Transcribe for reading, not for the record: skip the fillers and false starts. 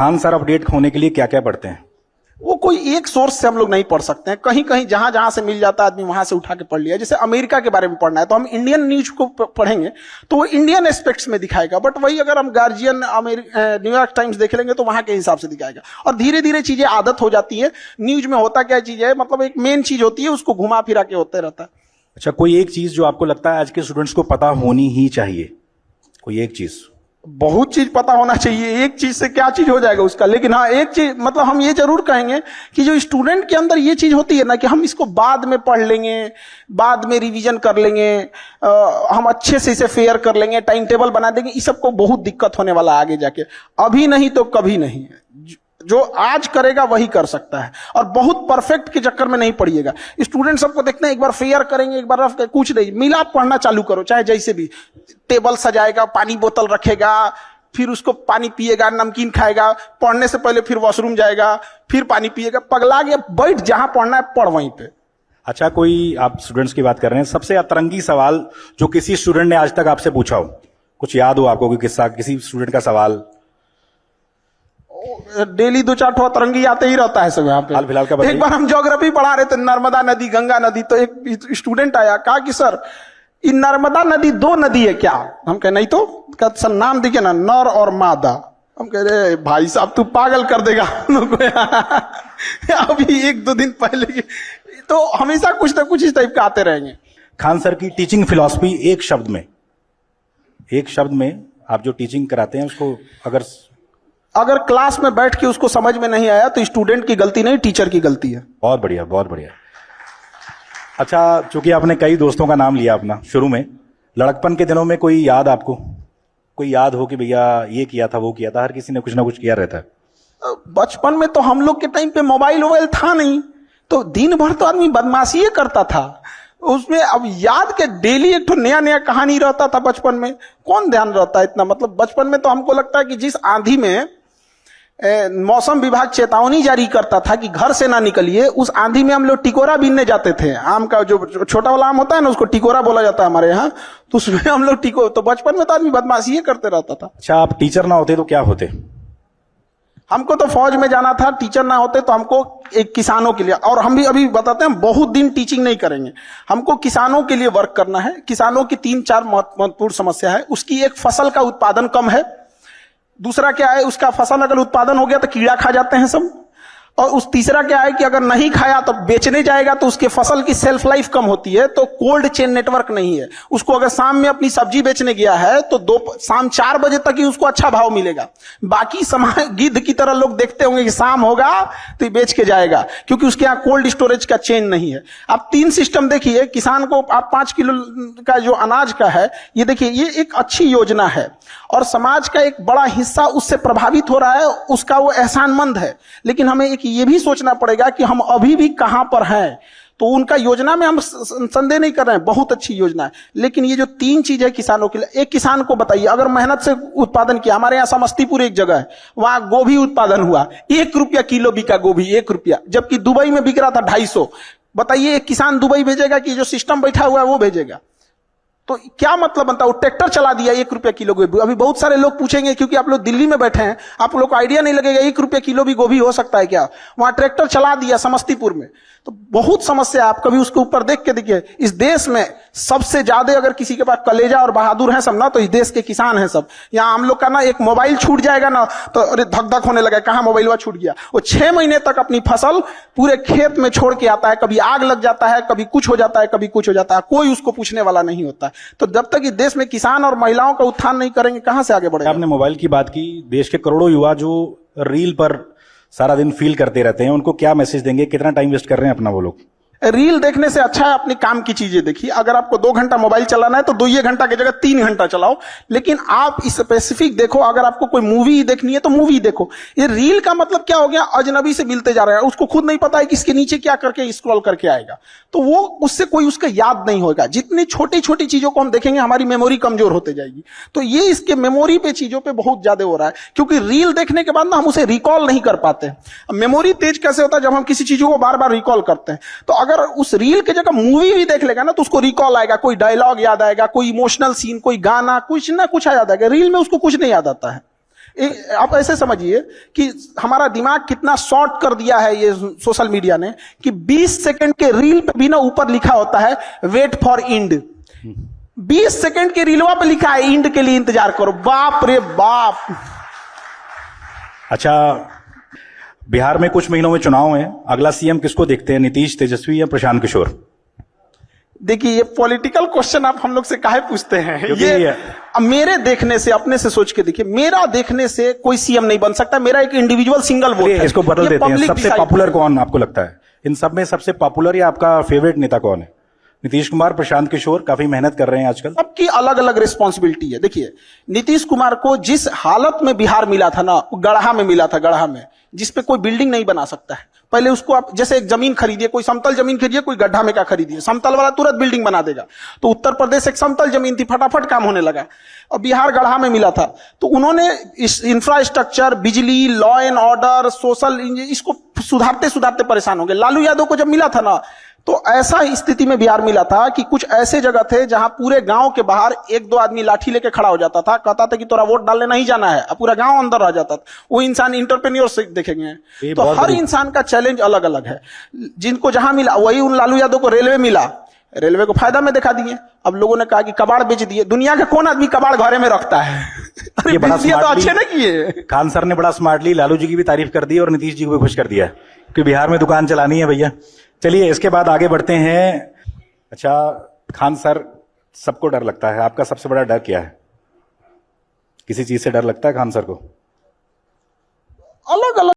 Khan sir update होने के लिए क्या क्या पढ़ते हैं? वो कोई एक सोर्स से हम लोग नहीं पढ़ सकते हैं, कहीं कहीं जहां जहां से मिल जाता है आदमी वहां से उठा के पढ़ लिया। जैसे अमेरिका के बारे में पढ़ना है तो हम इंडियन न्यूज को पढ़ेंगे तो वो इंडियन एस्पेक्ट्स में दिखाएगा, बट वही अगर हम गार्जियन न्यूयॉर्क टाइम्स देख लेंगे तो वहां के हिसाब से दिखाएगा। और धीरे धीरे चीजें आदत हो जाती है। न्यूज में होता क्या चीज है, मतलब एक मेन चीज होती है, उसको घुमा फिरा के होते रहता है। अच्छा, कोई एक चीज जो आपको लगता है आज के स्टूडेंट्स को पता होनी ही चाहिए, कोई एक चीज? बहुत चीज पता होना चाहिए, एक चीज से क्या चीज हो जाएगा उसका, लेकिन हाँ एक चीज मतलब हम ये जरूर कहेंगे कि जो स्टूडेंट के अंदर ये चीज होती है ना कि हम इसको बाद में पढ़ लेंगे, बाद में रिवीजन कर लेंगे, हम अच्छे से इसे फेयर कर लेंगे, टाइम टेबल बना देंगे, इस सबको बहुत दिक्कत होने वाला आगे जाके। अभी नहीं तो कभी नहीं है। जो आज करेगा वही कर सकता है, और बहुत परफेक्ट के चक्कर में नहीं पढ़िएगा। स्टूडेंट सबको देखते हैं, एक बार फेयर करेंगे, एक बार रफ, कुछ नहीं मिला पढ़ना चालू करो, चाहे जैसे भी। टेबल सजाएगा, पानी बोतल रखेगा, फिर उसको पानी पिएगा, नमकीन खाएगा, पढ़ने से पहले फिर वॉशरूम जाएगा, फिर पानी पिएगा, पगला गया। बैठ जहां पढ़ना है पढ़ वहीं पे। अच्छा, कोई आप स्टूडेंट्स की बात कर रहे हैं, सबसे अतरंगी सवाल जो किसी स्टूडेंट ने आज तक आपसे पूछा हो, कुछ याद हो आपको कोई किस्सा, किसी स्टूडेंट का सवाल? डेली 2-4 अतरंगी आते ही रहता है सब यहाँ पे। हाल फिलहाल का बताइए। एक बार हम ज्योग्राफी पढ़ा रहे थे, नर्मदा नदी, गंगा नदी, तो एक स्टूडेंट आया, कहा कि सर ये नर्मदा नदी 2 नदी है क्या? हम कहे नहीं तो। कहते सर नाम देखिए ना, नर और मादा। हम कह रहे भाई साहब तू पागल कर देगा हम लोग को। अभी 1-2 दिन पहले तो हमेशा कुछ ना कुछ इस टाइप का आते रहेंगे। खान सर की टीचिंग फिलॉसफी एक शब्द में आप जो टीचिंग कराते हैं उसको अगर क्लास में बैठ के उसको समझ में नहीं आया तो स्टूडेंट की गलती नहीं, टीचर की गलती है। बहुत बढ़िया, बहुत बढ़िया। अच्छा, चूंकि आपने कई दोस्तों का नाम लिया अपना शुरू में, लड़कपन के दिनों में कोई याद आपको, कोई याद हो कि भैया ये किया था वो किया था? हर किसी ने कुछ ना कुछ किया रहता है। बचपन में तो हम लोग के टाइम पे मोबाइल वोबाइल था नहीं, तो दिन भर तो आदमी बदमाशी करता था उसमें। अब याद के डेली एक तो नया नया कहानी रहता था बचपन में, कौन ध्यान रहता है इतना। मतलब बचपन में तो हमको लगता है कि जिस आंधी में मौसम विभाग चेतावनी जारी करता था कि घर से ना निकलिए, उस आंधी में हम लोग टिकोरा बीनने जाते थे। आम का जो छोटा वाला आम होता है ना, उसको टिकोरा बोला जाता है हमारे यहाँ, तो उसमें हम लोग तो बचपन में तो आदमी बदमाशी करते रहता था। अच्छा, आप टीचर ना होते तो क्या होते? हमको तो फौज में जाना था, टीचर ना होते तो हमको एक किसानों के लिए, और हम भी अभी बताते हैं बहुत दिन टीचिंग नहीं करेंगे, हमको किसानों के लिए वर्क करना है। किसानों की 3-4 महत्वपूर्ण समस्या है। उसकी एक, फसल का उत्पादन कम है। दूसरा क्या है, उसका फसल अगर उत्पादन हो गया तो कीड़ा खा जाते हैं सब। और उस तीसरा क्या है कि अगर नहीं खाया तो बेचने जाएगा तो उसके फसल की सेल्फ लाइफ कम होती है, तो कोल्ड चेन नेटवर्क नहीं है। उसको अगर शाम में अपनी सब्जी बेचने गया है तो शाम 4 बजे तक ही उसको अच्छा भाव मिलेगा। बाकी समय गिद्ध की तरह लोग देखते होंगे कि शाम होगा तो ये बेच के जाएगा, क्योंकि उसके यहाँ कोल्ड स्टोरेज का चेन नहीं है। आप 3 सिस्टम देखिए, किसान को आप 5 किलो का जो अनाज का है, ये देखिए, ये एक अच्छी योजना है और समाज का एक बड़ा हिस्सा उससे प्रभावित हो रहा है, उसका वो एहसानमंद है। लेकिन हमें एक ये भी सोचना पड़ेगा कि हम अभी भी कहां पर हैं। तो उनका योजना में हम संदेह नहीं कर रहे हैं, बहुत अच्छी योजना है, लेकिन ये जो 3 चीज है किसानों के लिए, एक किसान को बताइए अगर मेहनत से उत्पादन किया, हमारे यहाँ समस्तीपुर एक जगह है, वहां गोभी उत्पादन हुआ, 1 रुपया किलो बिका गोभी, 1 रुपया, जबकि दुबई में बिक रहा था 250। बताइए एक किसान दुबई भेजेगा कि जो सिस्टम बैठा हुआ है वो भेजेगा? तो क्या मतलब बनता है? वो ट्रैक्टर चला दिया, 1 रुपया किलो गोभी। अभी बहुत सारे लोग पूछेंगे, क्योंकि आप लोग दिल्ली में बैठे हैं, आप लोग को आइडिया नहीं लगेगा 1 रुपया किलो भी गोभी हो सकता है क्या? वहां ट्रैक्टर चला दिया समस्तीपुर में। तो बहुत समस्या, आप कभी उसके ऊपर देख के देखिए। इस देश में सबसे ज्यादा अगर किसी के पास कलेजा और बहादुर है सब ना, तो इस देश के किसान हैं सब। यहाँ हम लोग का ना एक मोबाइल छूट जाएगा ना तो अरे धक धक होने लगा, कहाँ मोबाइल हुआ छूट गया। वो 6 महीने तक अपनी फसल पूरे खेत में छोड़ के आता है, कभी आग लग जाता है, कभी कुछ हो जाता है, कभी कुछ हो जाता है, कोई उसको पूछने वाला नहीं होता है। तो जब तक इस देश में किसान और महिलाओं का उत्थान नहीं करेंगे, कहां से आगे बढ़ेगा? आपने मोबाइल की बात की, देश के करोड़ों युवा जो रील पर सारा दिन फील करते रहते हैं, उनको क्या मैसेज देंगे? कितना टाइम वेस्ट कर रहे हैं अपना वो लोग? रील देखने से अच्छा है अपने काम की चीजें देखिए। अगर आपको 2 घंटा मोबाइल चलाना है तो 2 घंटा की जगह 3 घंटा चलाओ, लेकिन आप स्पेसिफिक देखो। अगर आपको कोई मूवी देखनी है तो मूवी देखो। ये रील का मतलब क्या हो गया? अजनबी से मिलते जा रहा है, उसको खुद नहीं पता है कि इसके नीचे क्या करके स्क्रॉल करके आएगा, तो वो उससे कोई उसका याद नहीं होगा। जितनी छोटी छोटी चीजों को हम देखेंगे हमारी मेमोरी कमजोर होते जाएगी। तो ये इसके मेमोरी पे चीजों पे बहुत ज्यादा हो रहा है, क्योंकि रील देखने के बाद ना हम उसे रिकॉल नहीं कर पाते। मेमोरी तेज कैसे होता है? जब हम किसी चीजों को बार बार रिकॉल करते हैं। तो अगर उस रील की जगह मूवी भी देख लेगा ना तो उसको रिकॉल आएगा, कोई डायलॉग याद आएगा, कोई इमोशनल सीन, कोई गाना, कुछ ना कुछ याद आएगा। रील में उसको कुछ नहीं याद आता है। आप ऐसे समझिए कि हमारा दिमाग कितना शॉर्ट कर दिया है ये सोशल मीडिया ने, कि 20 सेकंड के रील पे भी ना ऊपर लिखा होता है वेट फॉर इंड। 20 सेकंड के रीलवा पे लिखा है इंड के लिए इंतजार करो। बाप रे बाप। अच्छा, बिहार में कुछ महीनों में चुनाव है, अगला सीएम किसको देखते हैं, नीतीश, तेजस्वी या प्रशांत किशोर? देखिए, ये पॉलिटिकल क्वेश्चन आप हम लोग से काहे पूछते हैं? क्योंकि ये अब मेरे देखने से, अपने से सोच के देखिए, मेरा देखने से कोई सीएम नहीं बन सकता। मेरा एक इंडिविजुअल सिंगल वोट है। इसको बदल ये देते हैं, public सबसे decide पॉपुलर कौन आपको लगता है इन सब में? सबसे पॉपुलर या आपका फेवरेट नेता कौन है? नीतीश कुमार, प्रशांत किशोर काफी मेहनत कर रहे हैं आजकल। सबकी अलग अलग रिस्पॉन्सिबिलिटी है। देखिए, नीतीश कुमार को जिस हालत में बिहार मिला था ना, गढ़ा में मिला था, गढ़ा में, जिसपे कोई बिल्डिंग नहीं बना सकता है। पहले उसको आप जैसे एक जमीन खरीदिए, कोई समतल जमीन खरीदिए, कोई गड्ढा में का खरीदिए, समतल वाला तुरंत बिल्डिंग बना देगा। तो उत्तर प्रदेश एक समतल जमीन थी, फटाफट काम होने लगा। और बिहार गढ़ा में मिला था, तो उन्होंने इस इंफ्रास्ट्रक्चर, बिजली, लॉ एंड ऑर्डर, सोशल, इसको सुधारते सुधारते परेशान हो गए। लालू यादव को जब मिला था ना, तो ऐसा स्थिति में बिहार मिला था कि कुछ ऐसे जगह थे जहां पूरे गांव के बाहर एक दो आदमी लाठी लेके खड़ा हो जाता था, कहता था कि तोरा वोट डालने नहीं जाना है, अब पूरा गांव अंदर आ जाता था। वो इंसान इंटरप्रेन्योर देखेंगे। तो हर इंसान का चैलेंज अलग अलग है। जिनको जहां मिला, वही उन लालू यादव को रेलवे मिला, रेलवे को फायदा में दिखा दिए। अब लोगों ने कहा कि कबाड़ बेच दिए। दुनिया के कौन आदमी कबाड़ घरे में रखता है? ये बड़ा तो अच्छे ना किए। खान सर ने बड़ा स्मार्टली लालू जी की भी तारीफ कर दी और नीतीश जी को भी खुश कर दिया, क्योंकि बिहार में दुकान चलानी है भैया। चलिए, इसके बाद आगे बढ़ते हैं। अच्छा खान सर, सबको डर लगता है, आपका सबसे बड़ा डर क्या है? किसी चीज से डर लगता है खान सर को? अलग अलग